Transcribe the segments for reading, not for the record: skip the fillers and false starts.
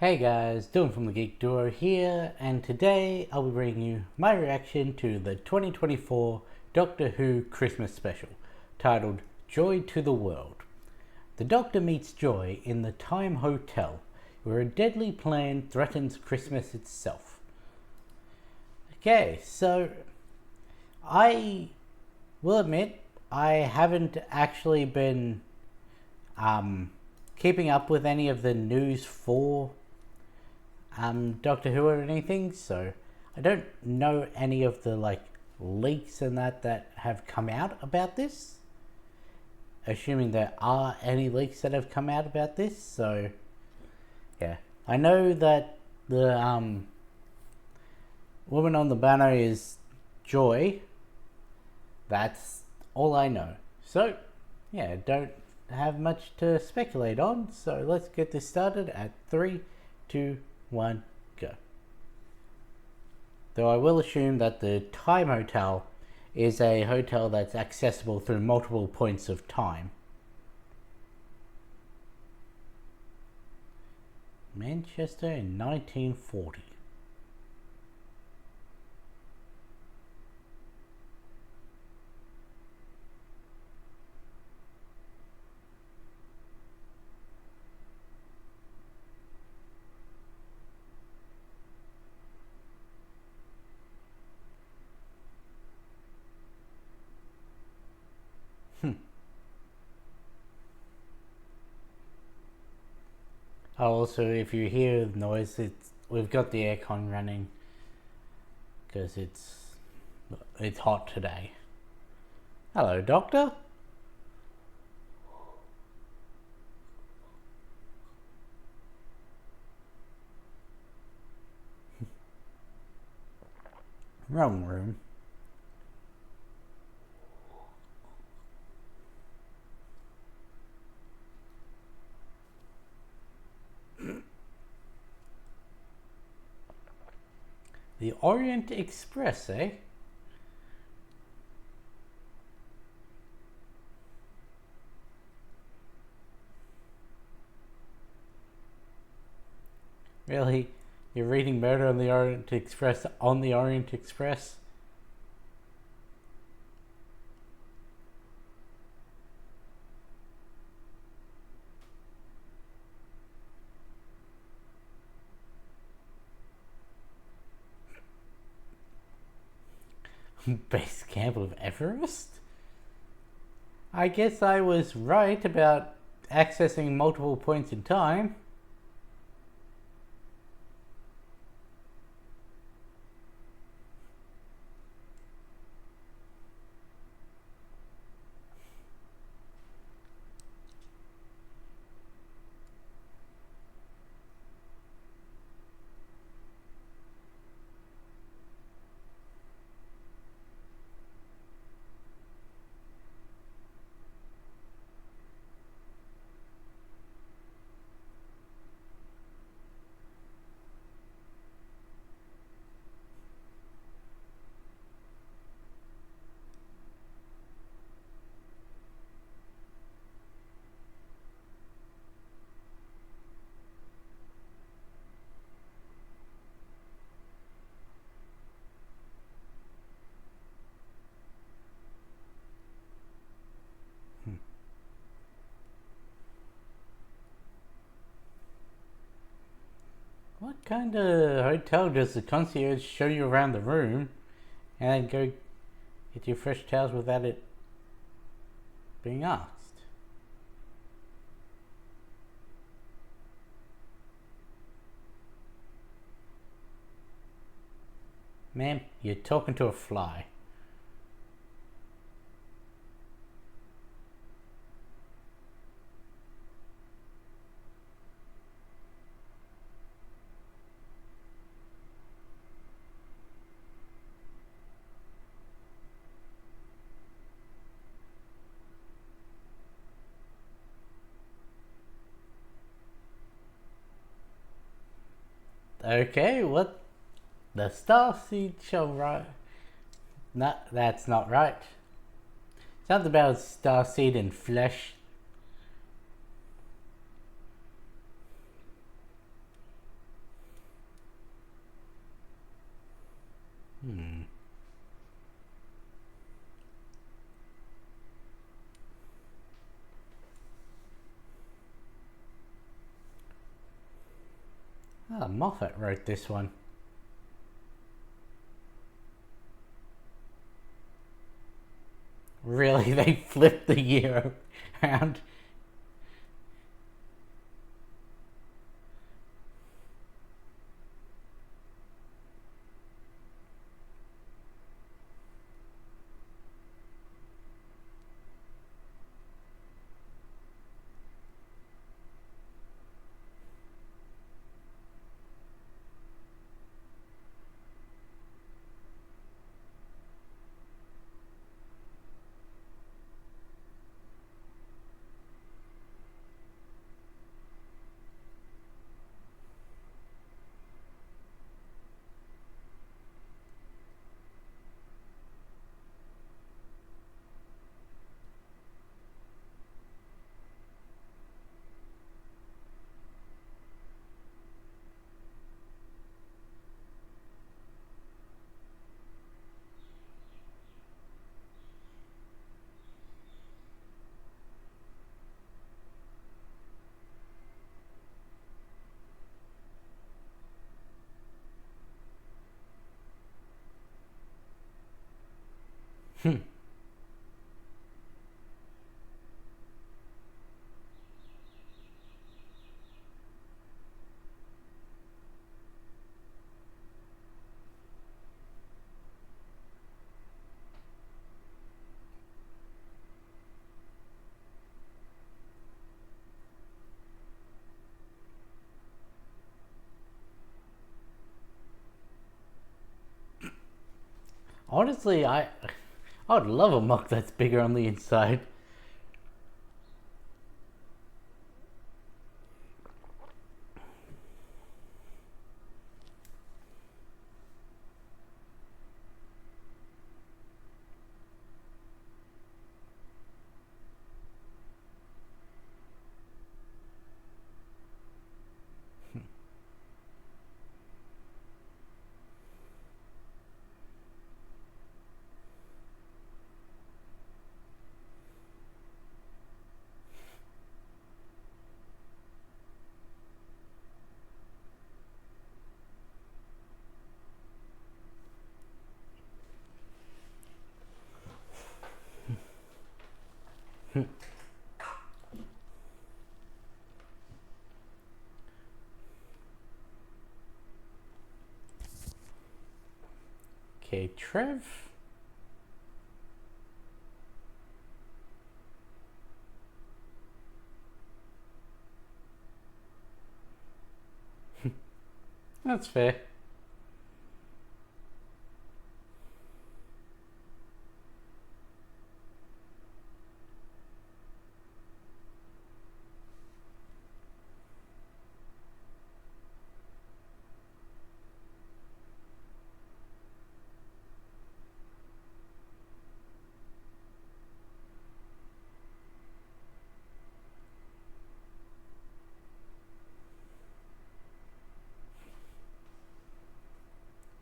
Hey guys, Dylan from the Geek Duo here, and today I'll be bringing you my reaction to the 2024 Doctor Who Christmas special, titled Joy to the World. The Doctor meets Joy in the Time Hotel, where a deadly plan threatens Christmas itself. Okay, so I will admit I haven't actually been keeping up with any of the news for Doctor Who or anything, so I don't know any of the leaks and that have come out about this. Assuming there are any leaks that have come out about this, so yeah, I know that the woman on the banner is Joy. That's all I know. So yeah, don't have much to speculate on. So let's get this started at 3, 2, 1, go. Though I will assume that the Time Hotel is a hotel that's accessible through multiple points of time. Manchester in 1940. Also, if you hear noise, we've got the aircon running because it's hot today. Hello, Doctor. Wrong room. The Orient Express, eh? Really? You're reading Murder on the Orient Express on the Orient Express? Base camp of Everest? I guess I was right about accessing multiple points in time. What kind of hotel does the concierge show you around the room and then go get your fresh towels without it being asked? Ma'am, you're talking to a fly. Okay, what? The starseed shall rise. No, that's not right. Something about starseed and flesh. Ah, Moffat wrote this one. Really, they flipped the year around. Honestly, I would love a mug that's bigger on the inside. Okay, Trev. That's fair.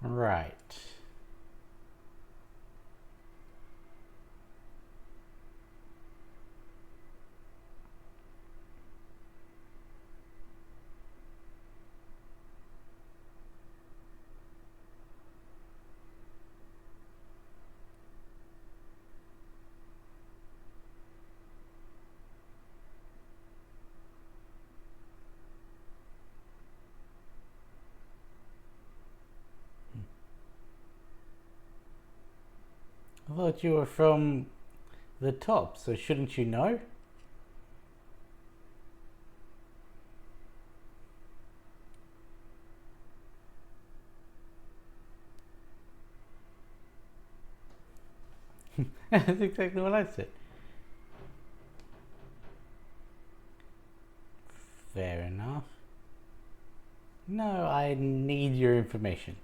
Right. I thought you were from the top, so shouldn't you know? That's exactly what I said. Fair enough. No, I need your information.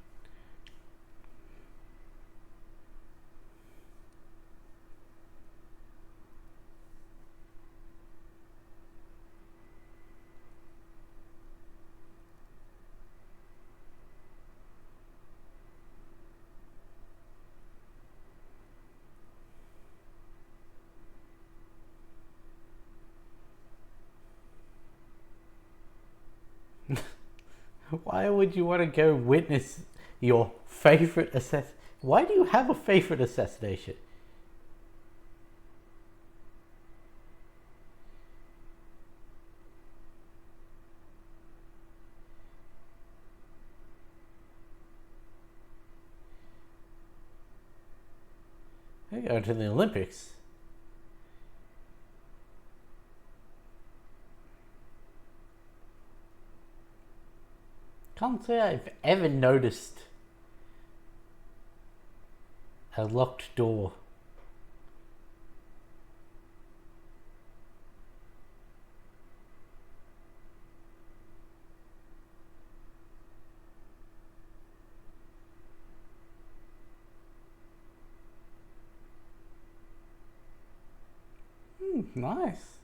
Why would you want to go witness your favorite assassin? Why do you have a favorite assassination? They're going to the Olympics. Can't say I've ever noticed a locked door. Nice.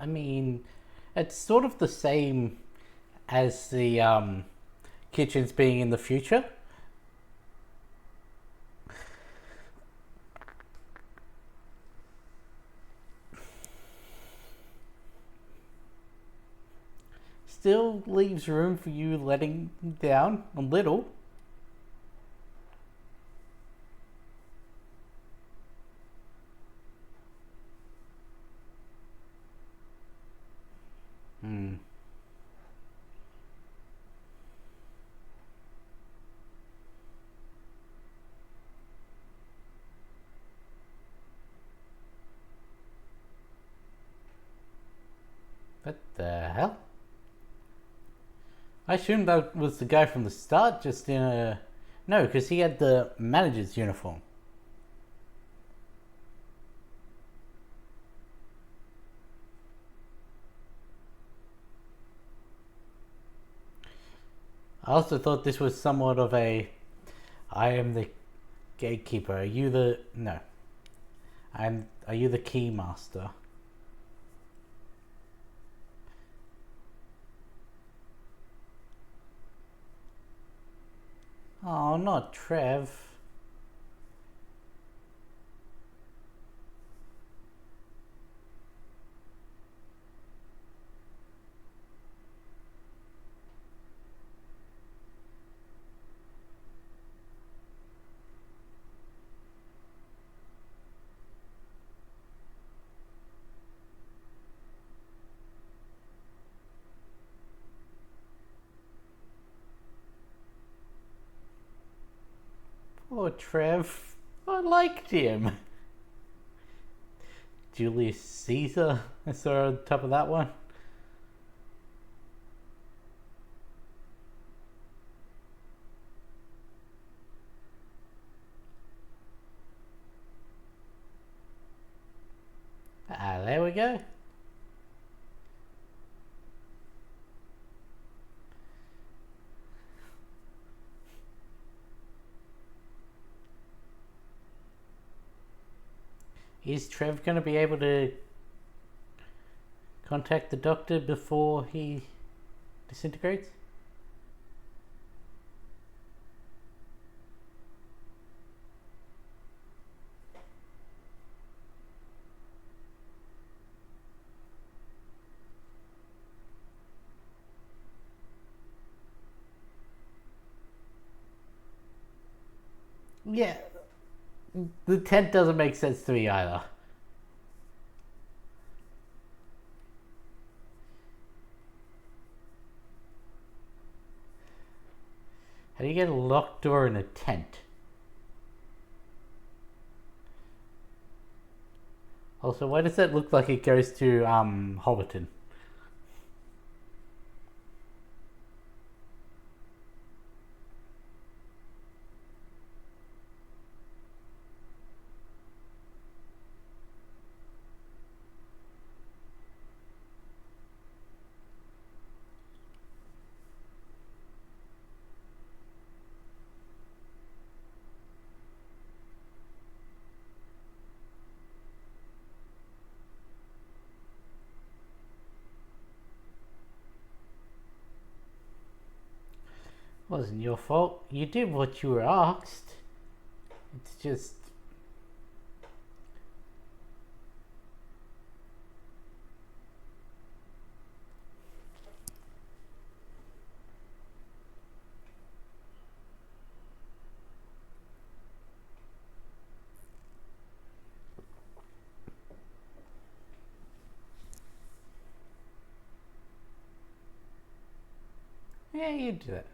I mean, it's sort of the same as the kitchens being in the future. Still leaves room for you letting down a little. Hmm. What the hell? I assumed that was the guy from the start, just in a. No, because he had the manager's uniform. I also thought this was somewhat of a. I am the gatekeeper. Are you the. No. Are you the key master? Oh, not Trev. Poor Trev. I liked him. Julius Caesar. I saw on top of that one. Ah, there we go. Is Trev going to be able to contact the doctor before he disintegrates? Yeah, the tent doesn't make sense to me either. How do you get a locked door in a tent? Also, why does that look like it goes to Hobbiton? Wasn't your fault. You did what you were asked. It's just... Yeah, you do that.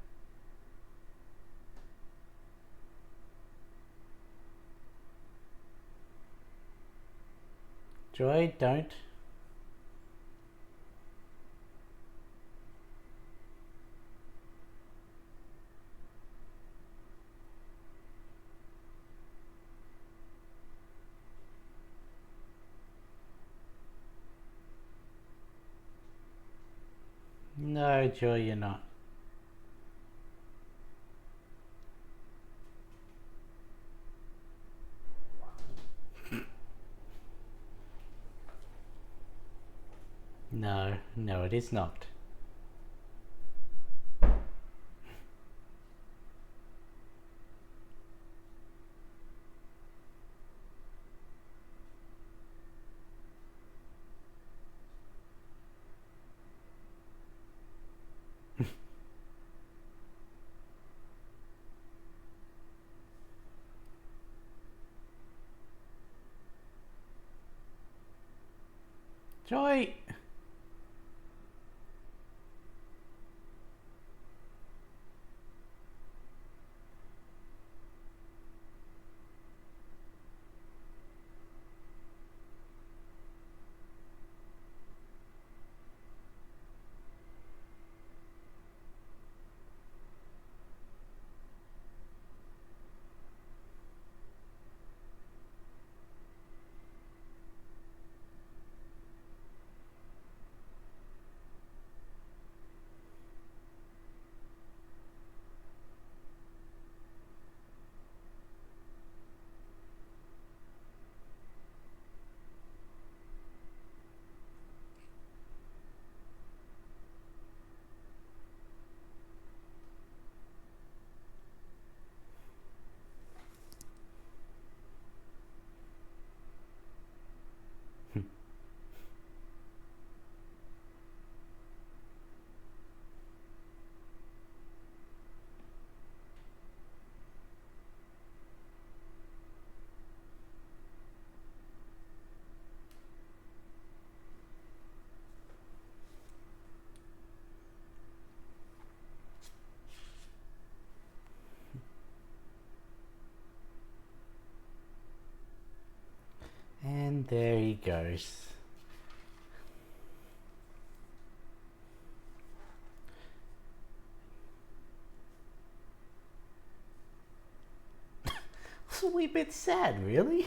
Joy, don't. No, Joy, you're not. No, no, it is not. Joy! And there he goes. It's a wee bit sad, really.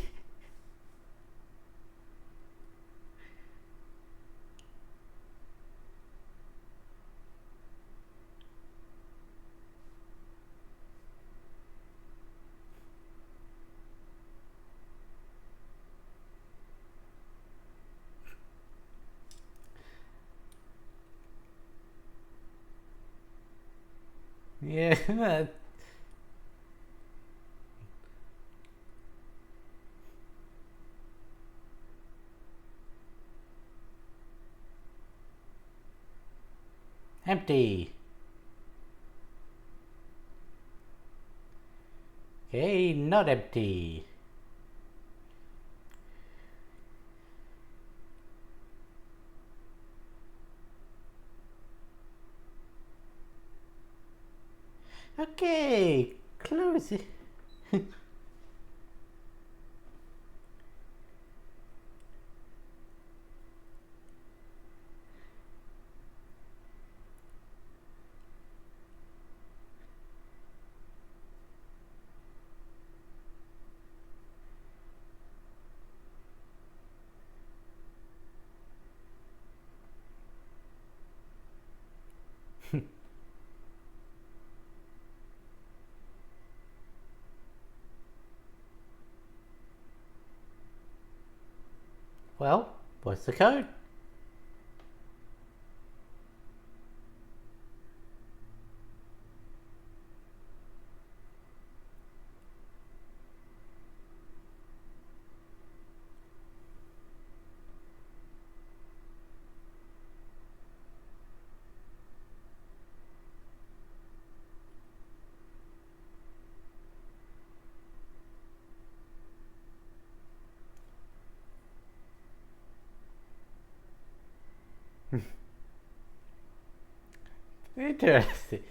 Yeah. Empty. Okay, not empty. Okay, close it. Well, what's the code? Interesting.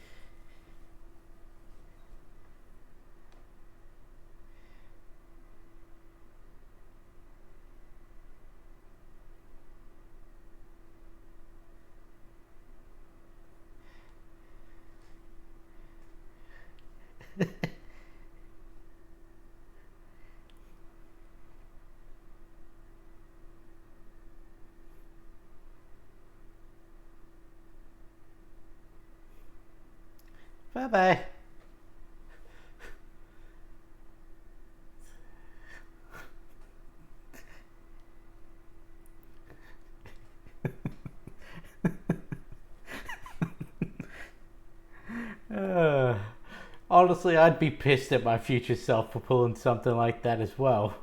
Bye bye. Uh, honestly, I'd be pissed at my future self for pulling something like that as well.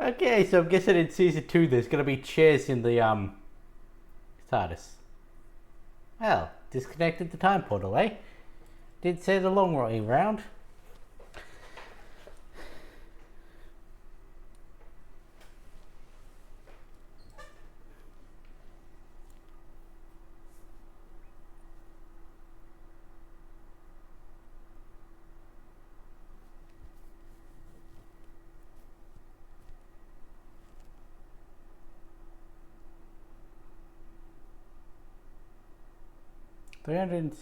Okay, so I'm guessing in season 2 there's gonna be chairs in the TARDIS. Well, disconnected the time portal, eh? Did say the long way round. Three hundred.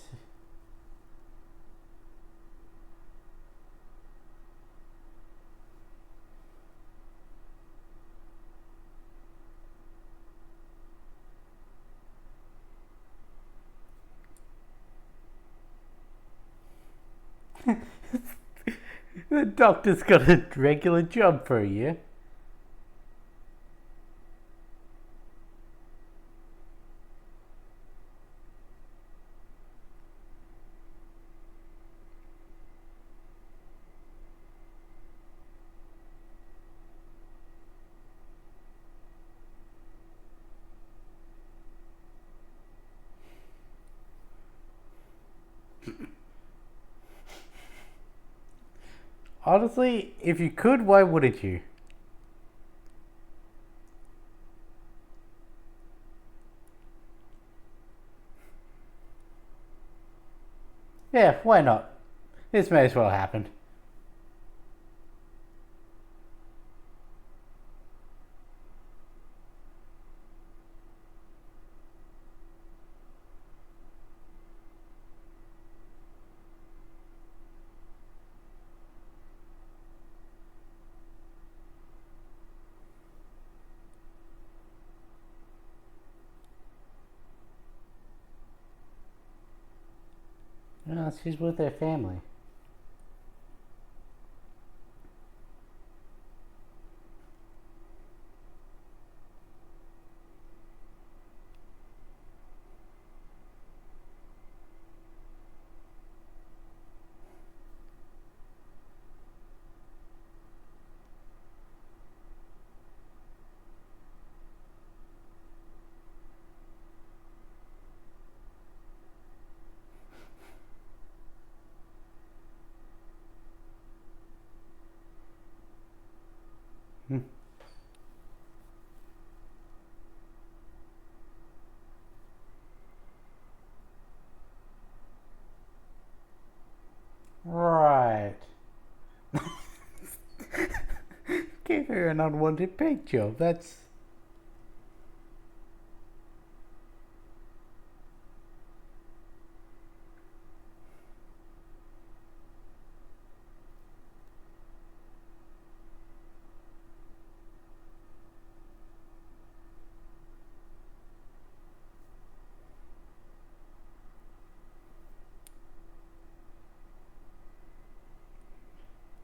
The doctor's got a regular job for a year. Honestly, if you could, why wouldn't you? Yeah, why not? This may as well happen. No, she's with their family. Hmm. Right. Give her an unwanted pig job. That's.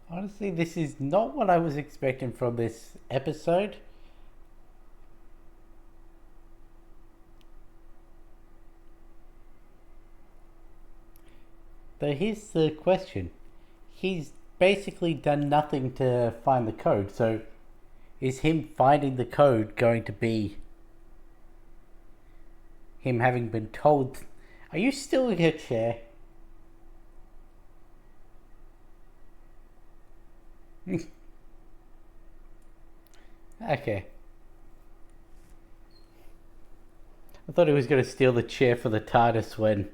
Honestly, this is not what I was expecting from this episode. Though here's the question. He's basically done nothing to find the code, so is him finding the code going to be him having been told? Are you still in your chair? Okay. I thought he was going to steal the chair for the TARDIS when.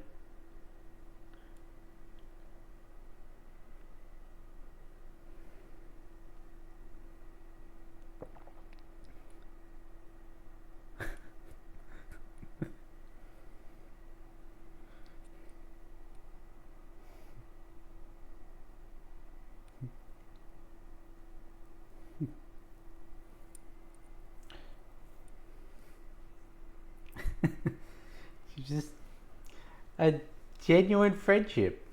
Just a genuine friendship.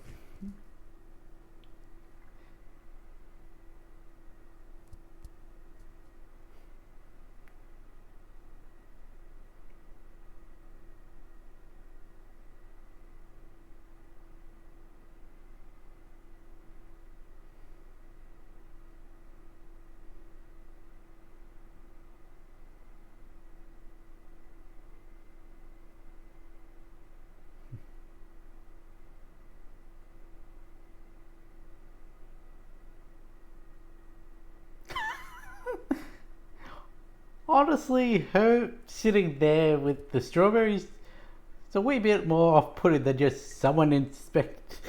Honestly, her sitting there with the strawberries, it's a wee bit more off-putting than just someone inspect.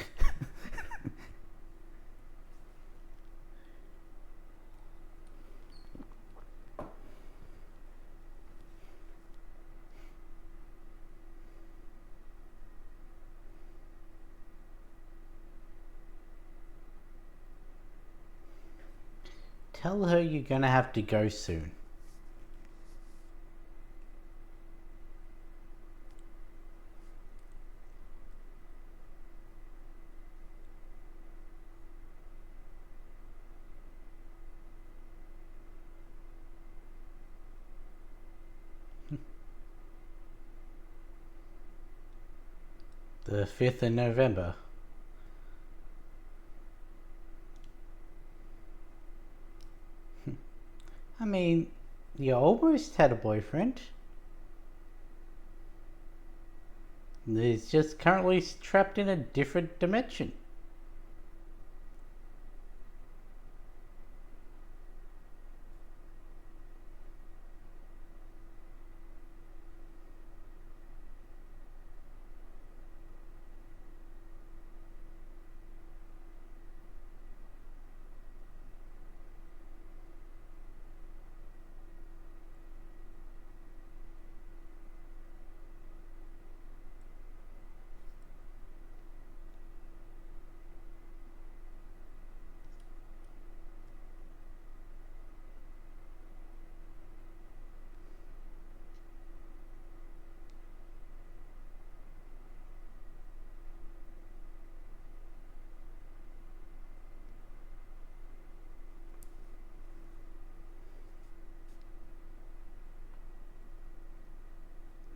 Tell her you're gonna have to go soon. The 5th of November. I mean, you almost had a boyfriend. He's just currently trapped in a different dimension.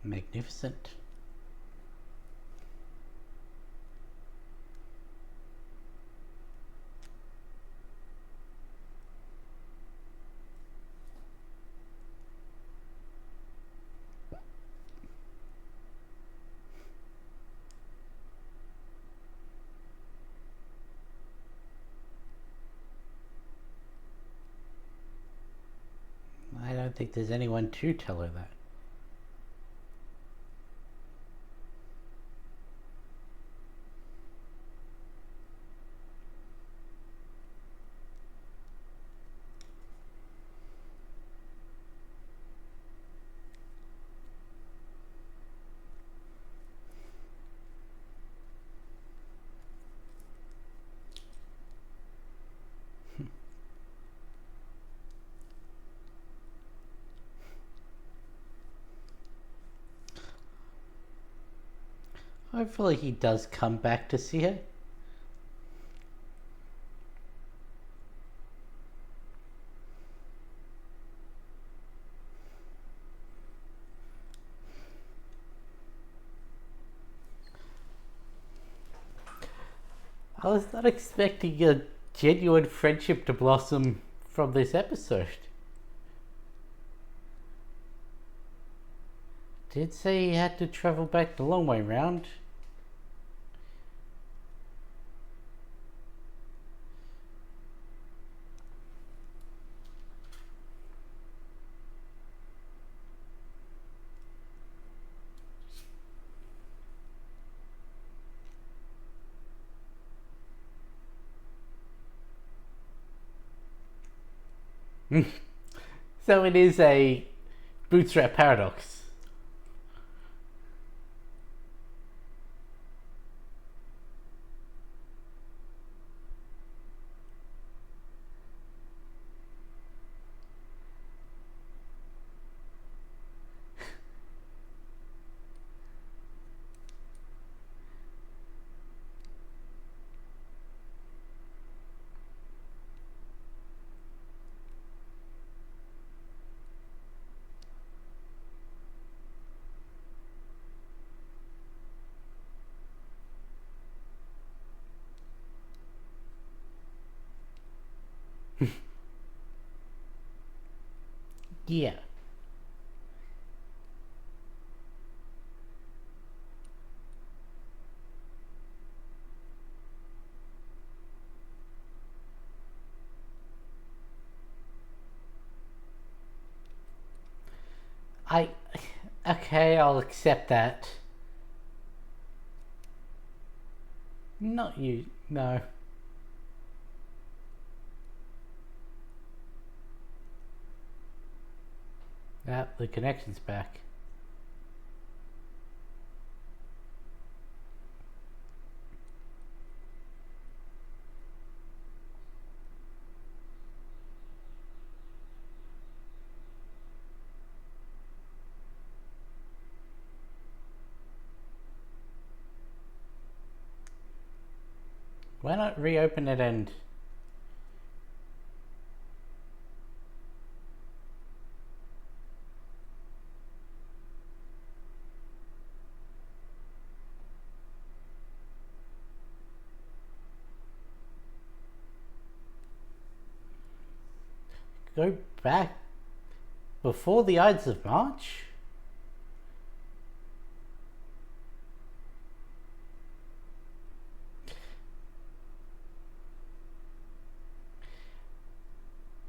Magnificent. I don't think there's anyone to tell her that. Hopefully he does come back to see her. I was not expecting a genuine friendship to blossom from this episode. Did say he had to travel back the long way round. So it is a bootstrap paradox. Yeah. I. Okay, I'll accept that. Not you. No. The connection's back. Why not reopen it and go back before the Ides of March?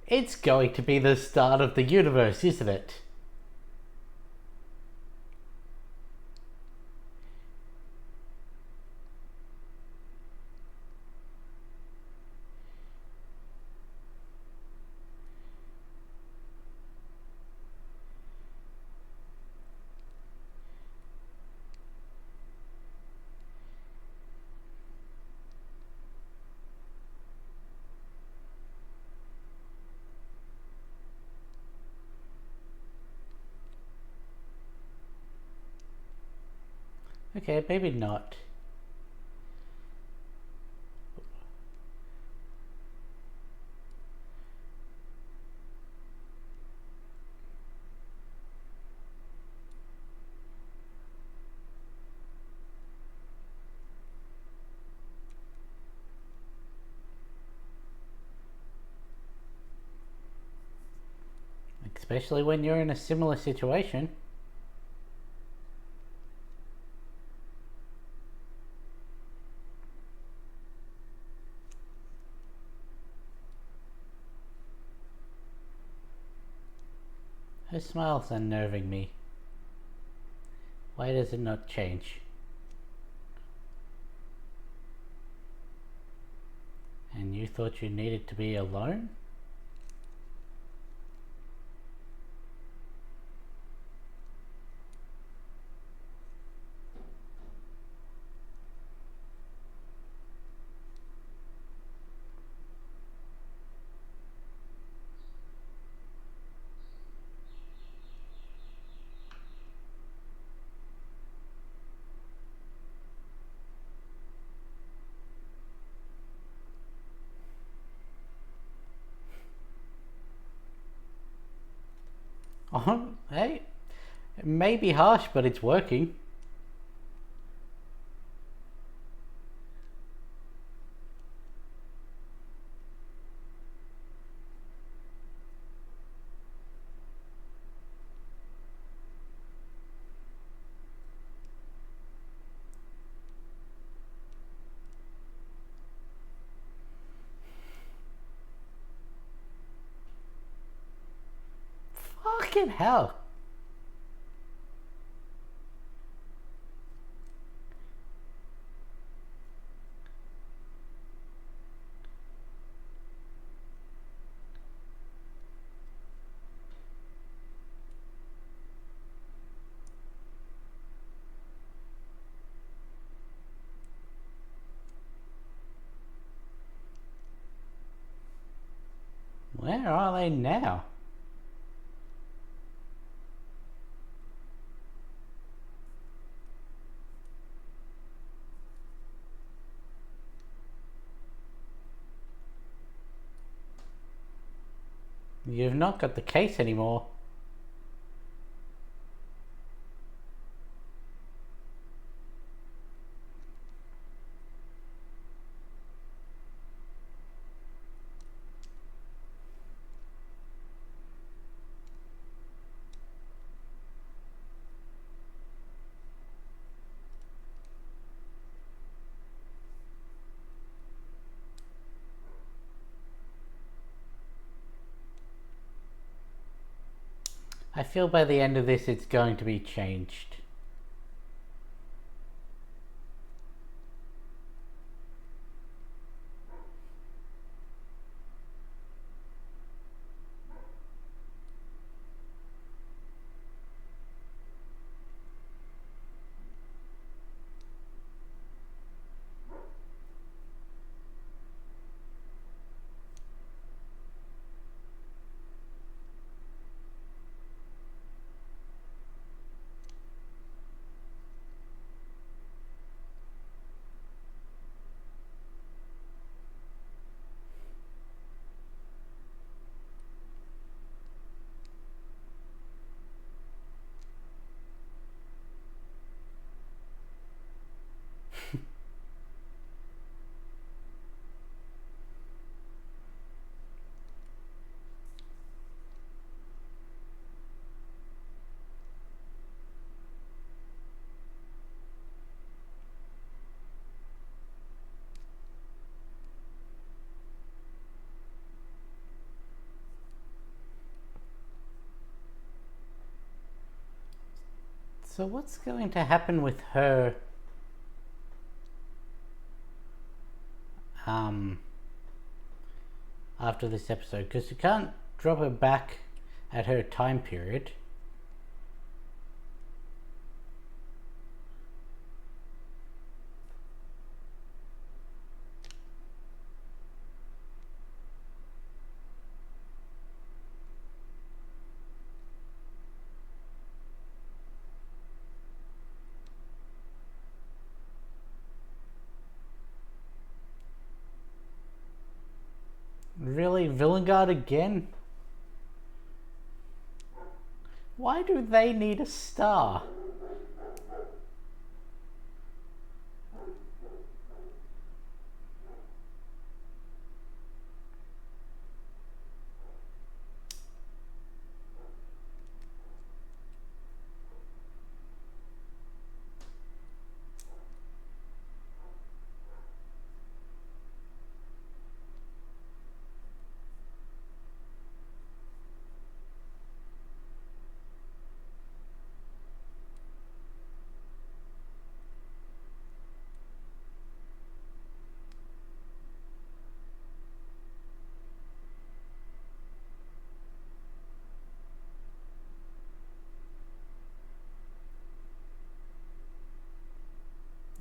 It's going to be the start of the universe, isn't it? Okay, maybe not. Especially when you're in a similar situation. Her smile's unnerving me. Why does it not change? And you thought you needed to be alone? Oh, hey, it may be harsh, but it's working. Fucking hell. Where are they now? You've not got the case anymore. I feel by the end of this it's going to be changed. So what's going to happen with her after this episode? Because you can't drop her back at her time period. Really? Villengard again? Why do they need a star?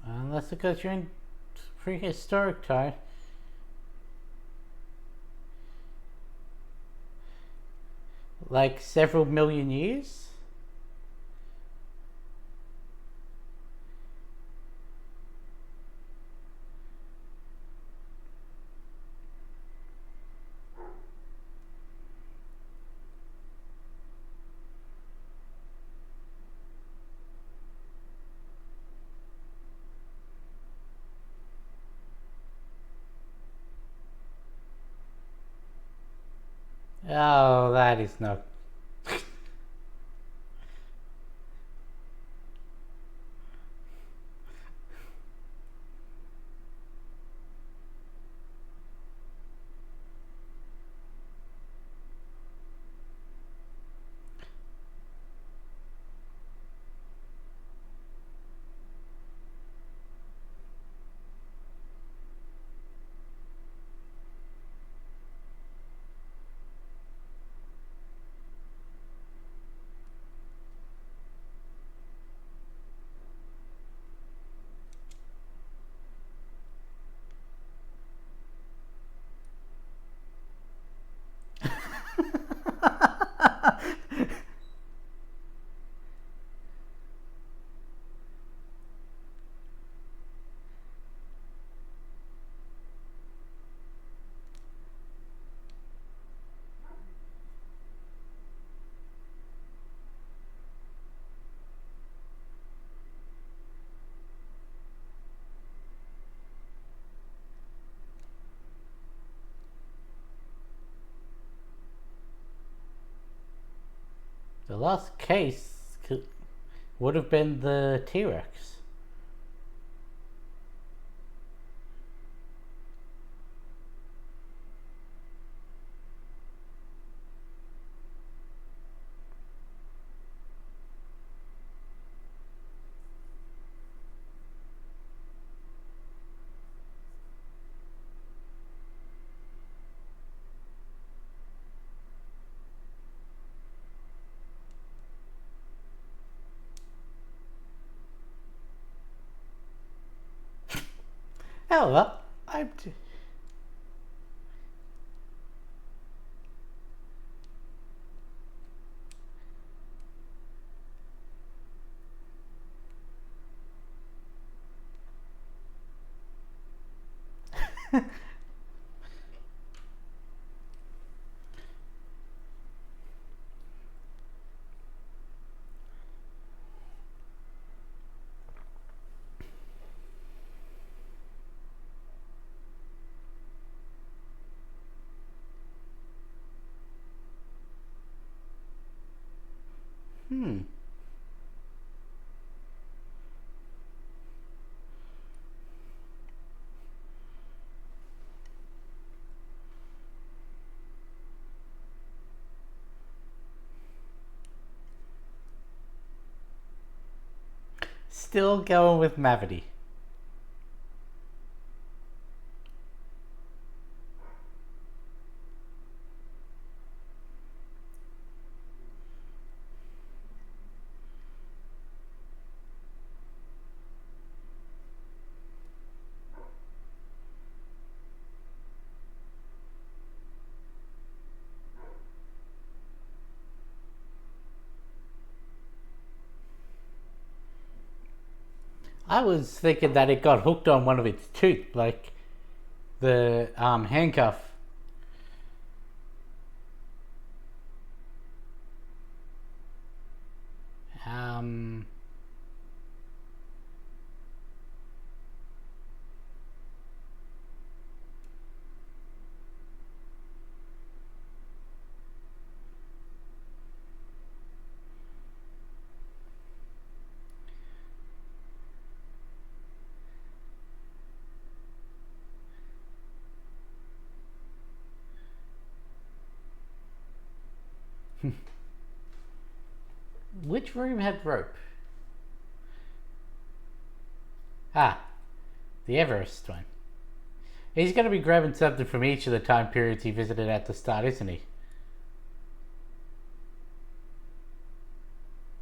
Unless because you're in prehistoric time. Like several million years? Oh, that is not. The last case would have been the T-Rex. However, still going with Mavity. I was thinking that it got hooked on one of its tooth, like the handcuff. Um, which room had rope? Ah, the Everest one. He's going to be grabbing something from each of the time periods he visited at the start, isn't he?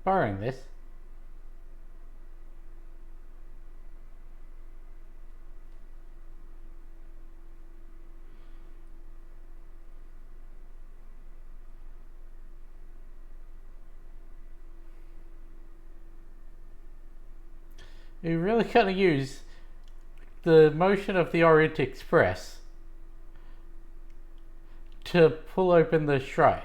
Borrowing this. You really got to use the motion of the Orient Express to pull open the shrine.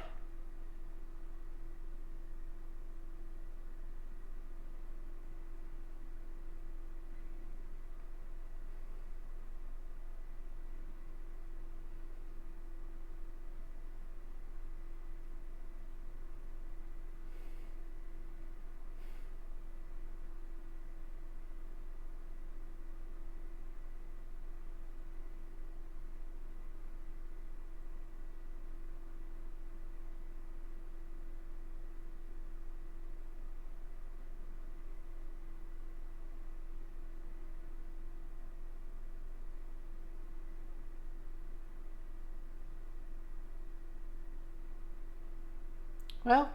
Well,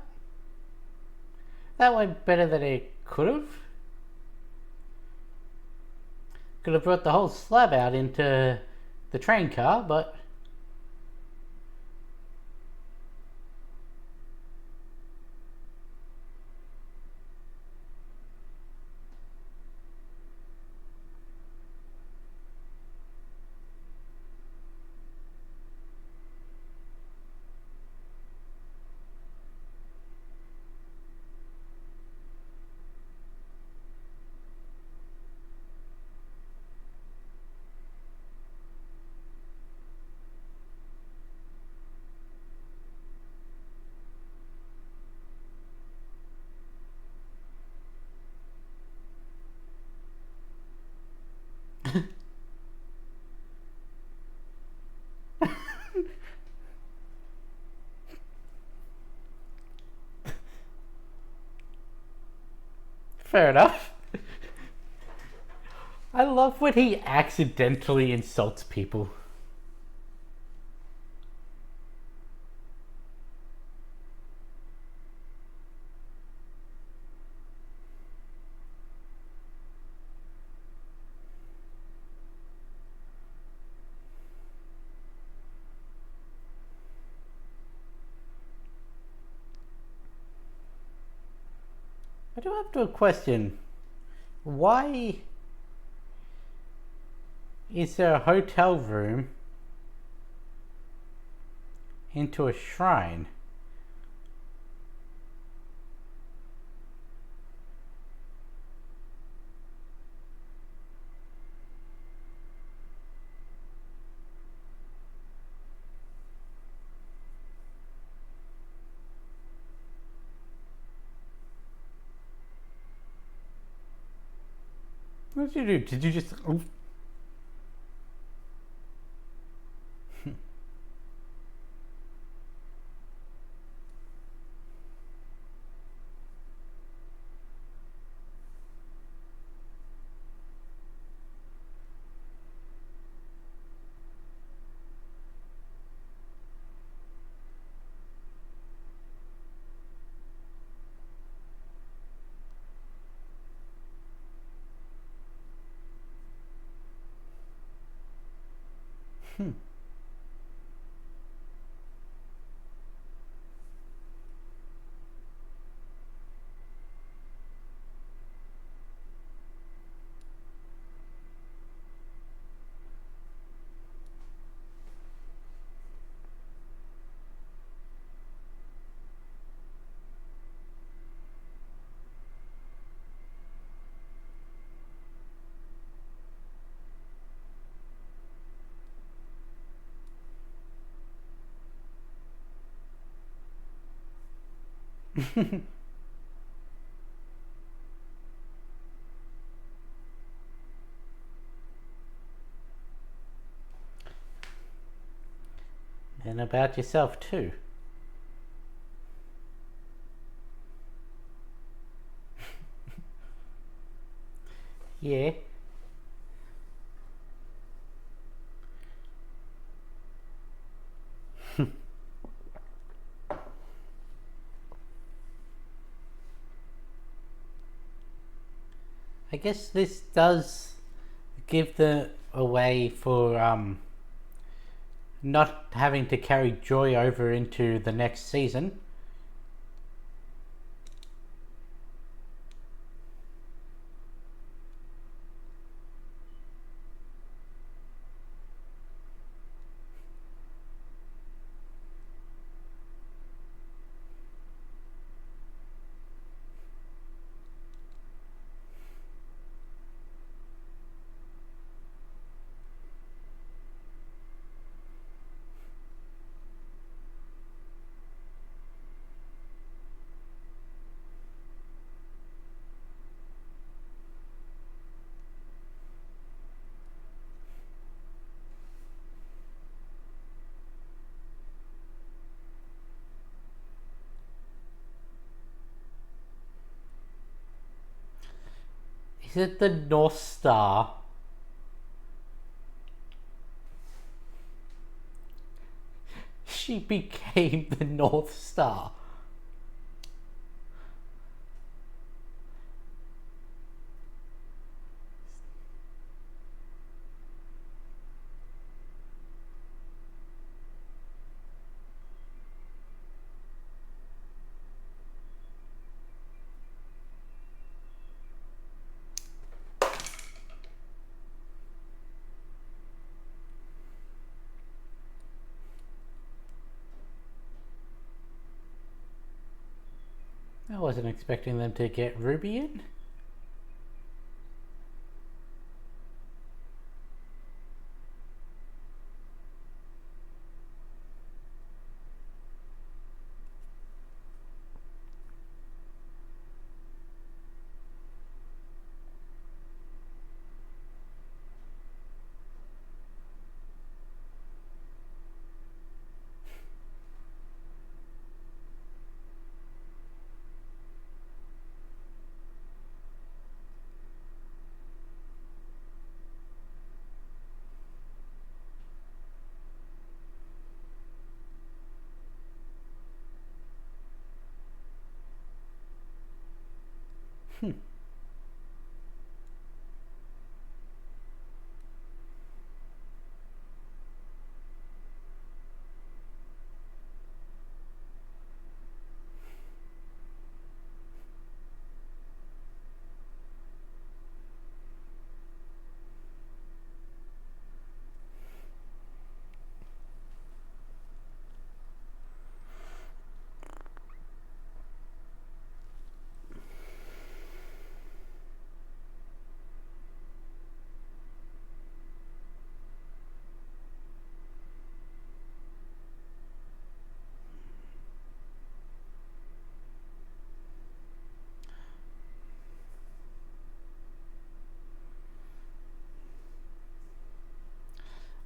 that went better than it could have. Could have brought the whole slab out into the train car, but Fair enough. I love when he accidentally insults people. I do have to question, why is there a hotel room into a shrine? What did you do? Did you just... Oof. And about yourself too. Yeah. I guess this does give the a way for not having to carry Joy over into the next season. Is it the North Star? She became the North Star. I wasn't expecting them to get Ruby in.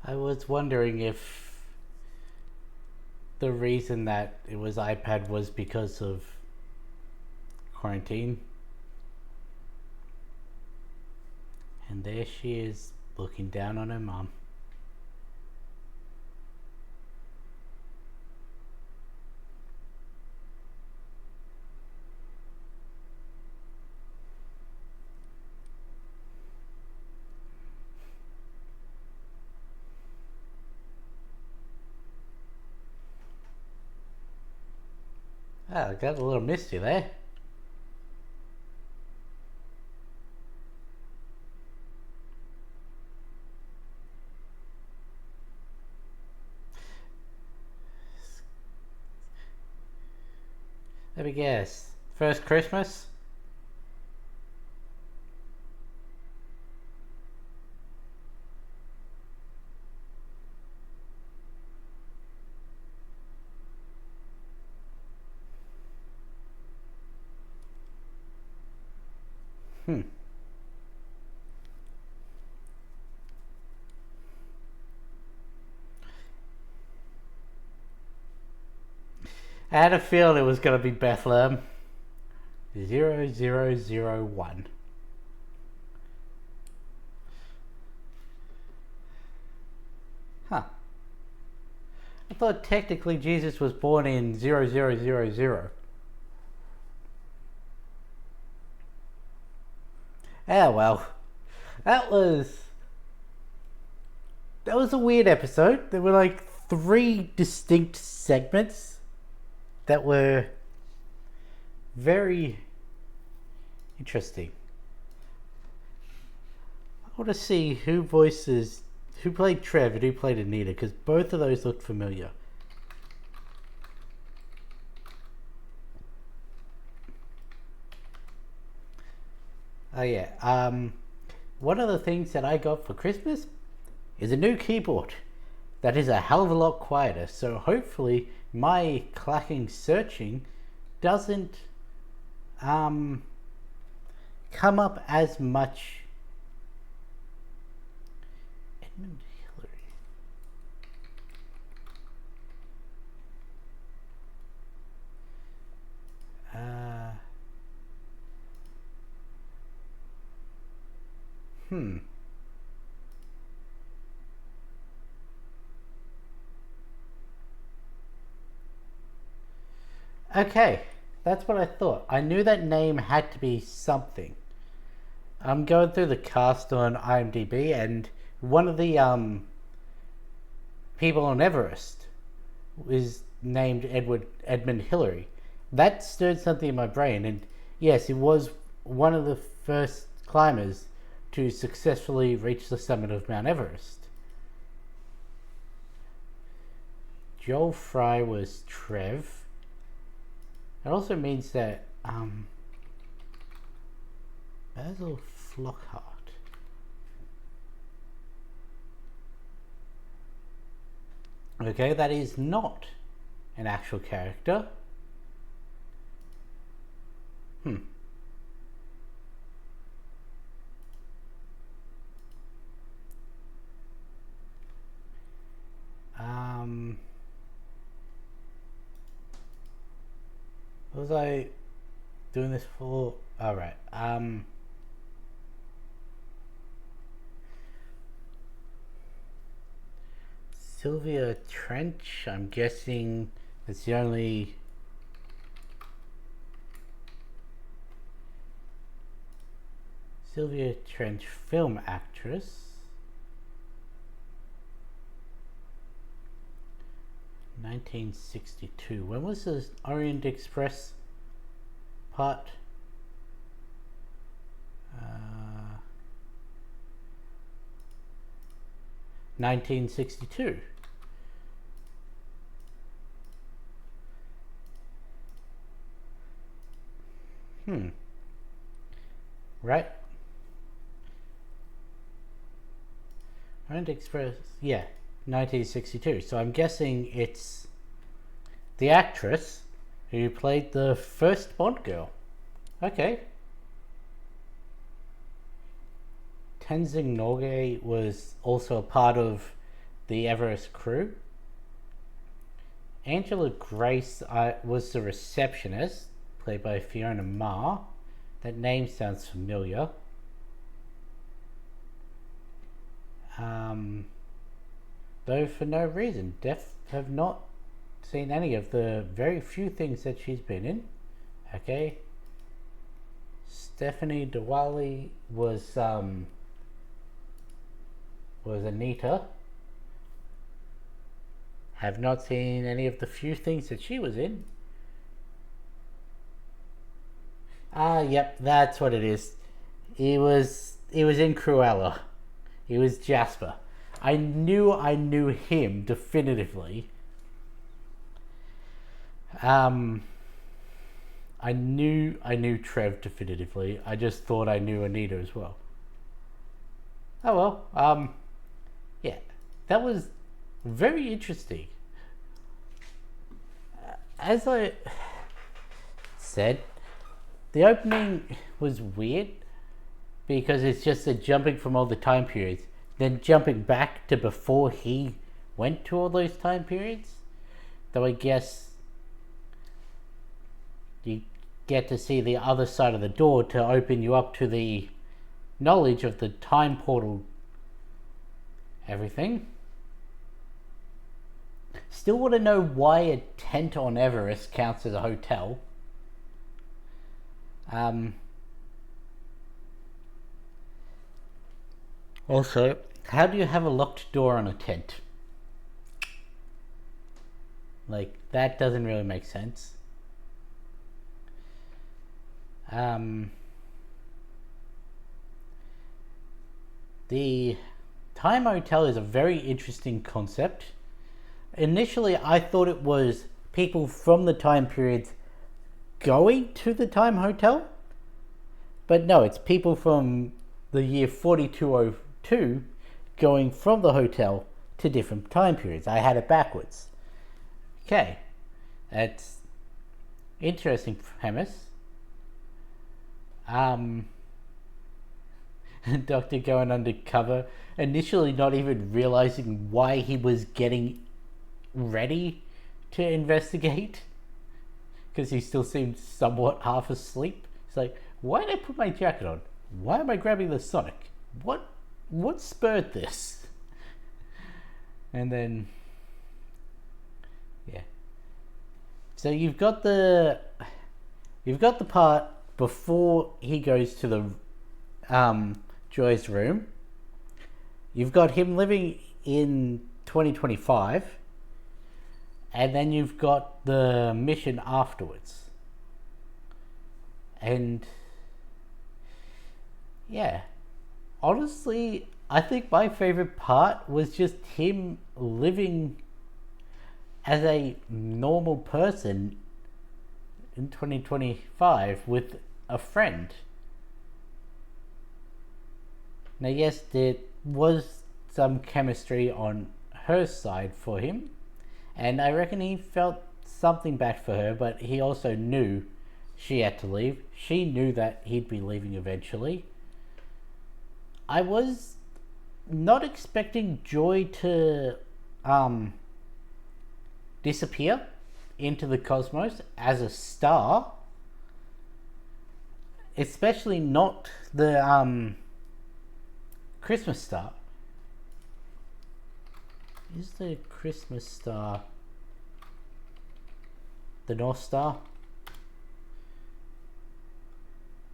I was wondering if the reason that it was iPad was because of quarantine. And there she is, looking down on her mum. Ah, I got a little misty there. Let me guess. First Christmas? Hmm. I had a feeling it was going to be Bethlehem. 0001. Huh. I thought technically Jesus was born in 0000. Ah, well. That was... That was a weird episode. There were like 3 distinct segments that were very interesting. I want to see who played Trev and who played Anita, because both of those looked familiar. Oh yeah, one of the things that I got for Christmas is a new keyboard that is a hell of a lot quieter, so hopefully my clacking searching doesn't come up as much. Edmund Hillary. Hmm. Okay, that's what I thought. I knew that name had to be something. I'm going through the cast on IMDb, and one of the people on Everest is named Edmund Hillary. That stirred something in my brain, and yes, it was one of the first climbers to successfully reach the summit of Mount Everest. Joel Fry was Trev. It also means that Basil Flockhart. Okay, that is not an actual character. Hmm. What was I doing this for? All right. Sylvia Trench. I'm guessing it's the only Sylvia Trench, film actress. 1962. When was the Orient Express part? 1962. Right. Orient Express, yeah, 1962. So I'm guessing it's the actress who played the first Bond girl. Okay. Tenzing Norgay was also a part of the Everest crew. Angela Grace was the receptionist, played by Fiona Ma. That name sounds familiar. Though for no reason. Have not seen any of the very few things that she's been in. Okay. Stephanie Diwali was Anita. Have not seen any of the few things that she was in. Yep, that's what it is. He was in Cruella. He was Jasper. I knew him definitively. I knew Trev definitively. I just thought I knew Anita as well. Oh well. Yeah, that was very interesting. As I said, the opening was weird because it's just a jumping from all the time periods, then jumping back to before he went to all those time periods. Though I guess you get to see the other side of the door to open you up to the knowledge of the time portal, everything. Still want to know why a tent on Everest counts as a hotel. Also, how do you have a locked door on a tent? Like, that doesn't really make sense. The Time Hotel is a very interesting concept. Initially, I thought it was people from the time periods going to the Time Hotel, but no, it's people from the year 4202 going from the hotel to different time periods. I had it backwards. Okay, that's interesting premise. Doctor going undercover, initially not even realizing why he was getting ready to investigate, because he still seemed somewhat half asleep. It's like, why did I put my jacket on? Why am I grabbing the Sonic? What spurred this? And then, yeah. So you've got the part before he goes to the Joy's room. You've got him living in 2025, and then you've got the mission afterwards. And yeah, honestly, I think my favorite part was just him living as a normal person in 2025 with a friend. Now, yes, there was some chemistry on her side for him, and I reckon he felt something back for her, but he also knew she had to leave. She knew that he'd be leaving eventually. I was not expecting Joy to disappear into the cosmos as a star, especially not the Christmas star. Is the Christmas star the North Star?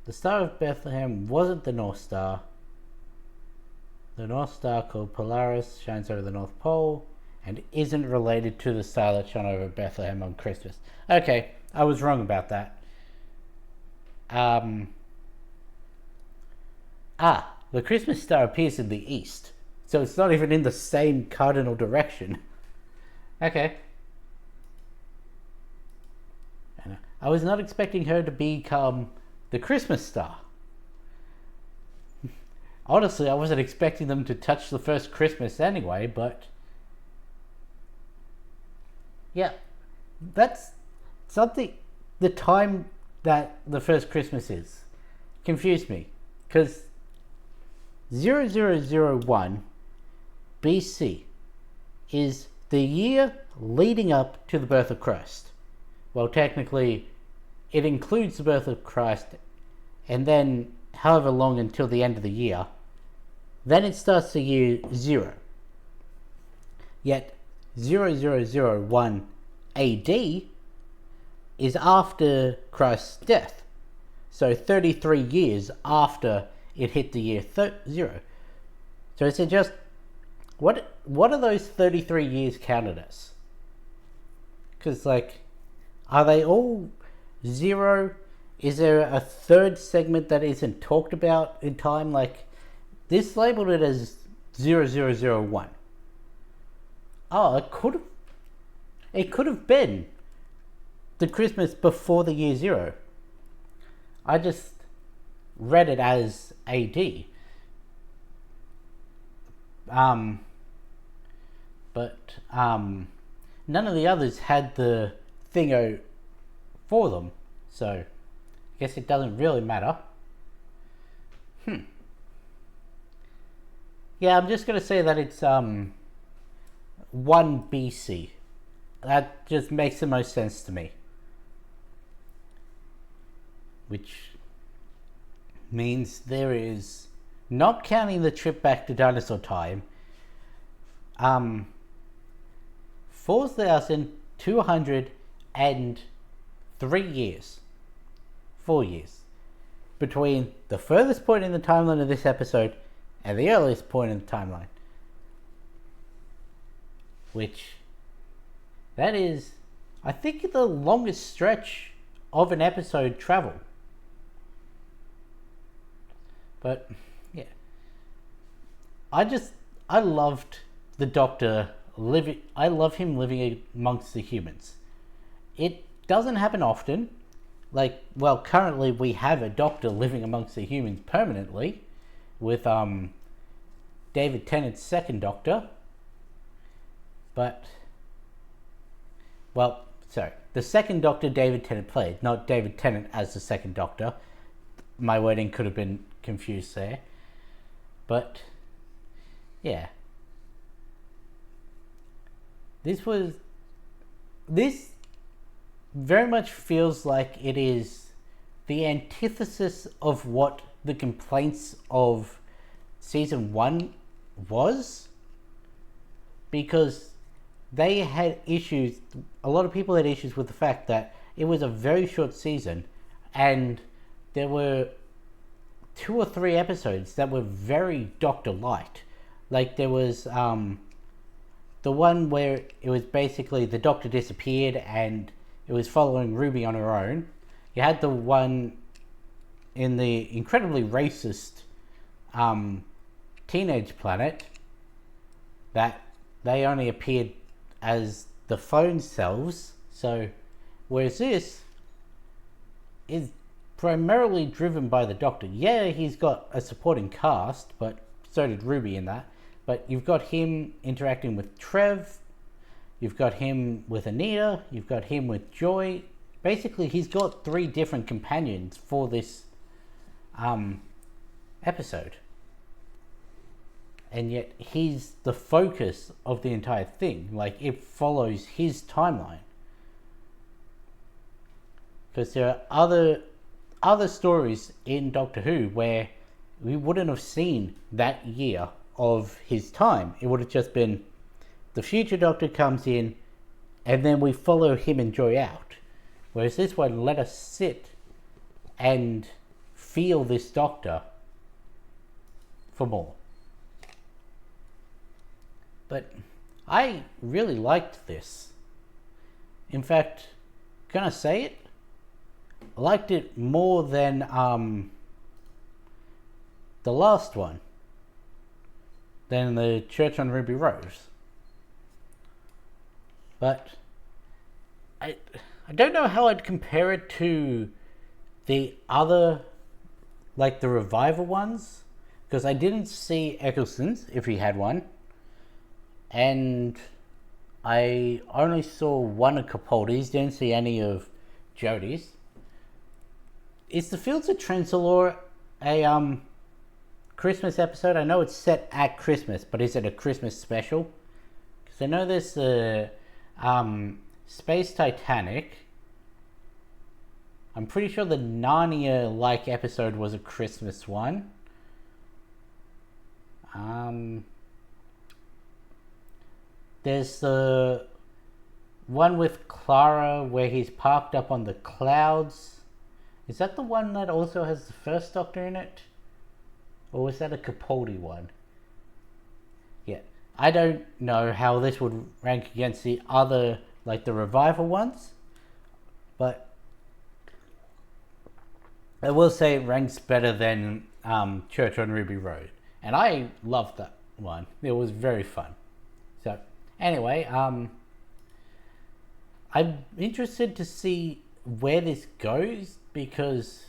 The Star of Bethlehem wasn't the North Star. The North Star, called Polaris, shines over the North Pole and isn't related to the star that shone over Bethlehem on Christmas. Okay, I was wrong about that. The Christmas star appears in the east, so it's not even in the same cardinal direction. Okay. I was not expecting her to become the Christmas star. Honestly, I wasn't expecting them to touch the first Christmas anyway, but yeah, that's something. The time that the first Christmas is confused me, because 0001 BC is the year leading up to the birth of Christ. Well, technically, it includes the birth of Christ and then however long until the end of the year. Then it starts the year 0. Yet 0001 AD is after Christ's death. So 33 years after it hit the year 0. So is it just, what are those 33 years counted as? Because, like, are they all 0? Is there a third segment that isn't talked about in time? Like, this labeled it as 0001. Oh, it could have been the Christmas before the year 0. I just read it as AD. But none of the others had the thingo for them, so I guess it doesn't really matter. Yeah, I'm just gonna say that it's 1 BC. That just makes the most sense to me. Which means there is, not counting the trip back to dinosaur time, 4,203 years, 4 years, between the furthest point in the timeline of this episode and the earliest point in the timeline. Which, that is, I think, the longest stretch of an episode travel. But, yeah. I loved the Doctor living. I love him living amongst the humans. It doesn't happen often. Like, well, currently we have a Doctor living amongst the humans permanently with David Tennant's second Doctor. But, well, sorry, the second Doctor David Tennant played, not David Tennant as the second Doctor. My wording could have been confused there. But, yeah. This very much feels like it is the antithesis of what the complaints of season 1 was, because they had issues, a lot of people had issues with the fact that it was a very short season and there were 2 or 3 episodes that were very Doctor light. Like, there was the one where it was basically the Doctor disappeared and it was following Ruby on her own. You had the one in the incredibly racist teenage planet that they only appeared as the phone selves. So, whereas this is primarily driven by the Doctor. Yeah, he's got a supporting cast, but so did Ruby in that. But you've got him interacting with Trev, you've got him with Anita, you've got him with Joy. Basically, he's got 3 different companions for this episode. And yet, he's the focus of the entire thing. Like, it follows his timeline. Because there are other stories in Doctor Who where we wouldn't have seen that year of his time. It would have just been the future Doctor comes in and then we follow him and Joy out. Whereas this one let us sit and feel this Doctor for more. But I really liked this. In fact, can I say it? I liked it more than the last one, than the Church on Ruby Rose. But I don't know how I'd compare it to the other, like the Revival ones, because I didn't see Eccleston's, if he had one, and I only saw one of Capaldi's, didn't see any of Jodie's. Is the Fields of Trenzalore a Christmas episode? I know it's set at Christmas, but is it a Christmas special? Because I know there's the Space Titanic. I'm pretty sure the Narnia-like episode was a Christmas one. There's the one with Clara where he's parked up on the clouds. Is that the one that also has the first Doctor in it? Or was that a Capaldi one? Yeah, I don't know how this would rank against the other, like the Revival ones, but I will say it ranks better than Church on Ruby Road, and I loved that one. It was very fun. So anyway, I'm interested to see where this goes, because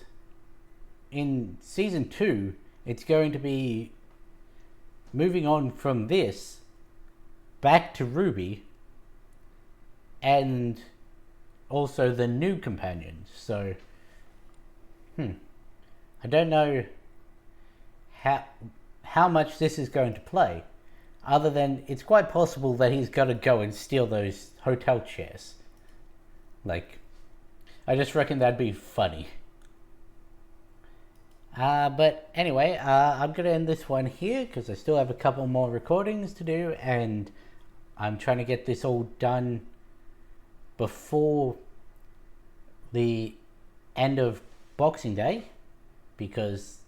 in season 2 it's going to be moving on from this back to Ruby and also the new companions. So I don't know how much this is going to play, other than it's quite possible that he's going to go and steal those hotel chairs. Like, I just reckon that'd be funny. But anyway, I'm going to end this one here because I still have a couple more recordings to do, and I'm trying to get this all done before the end of Boxing Day, because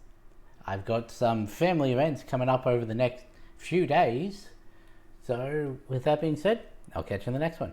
I've got some family events coming up over the next few days. So with that being said, I'll catch you in the next one.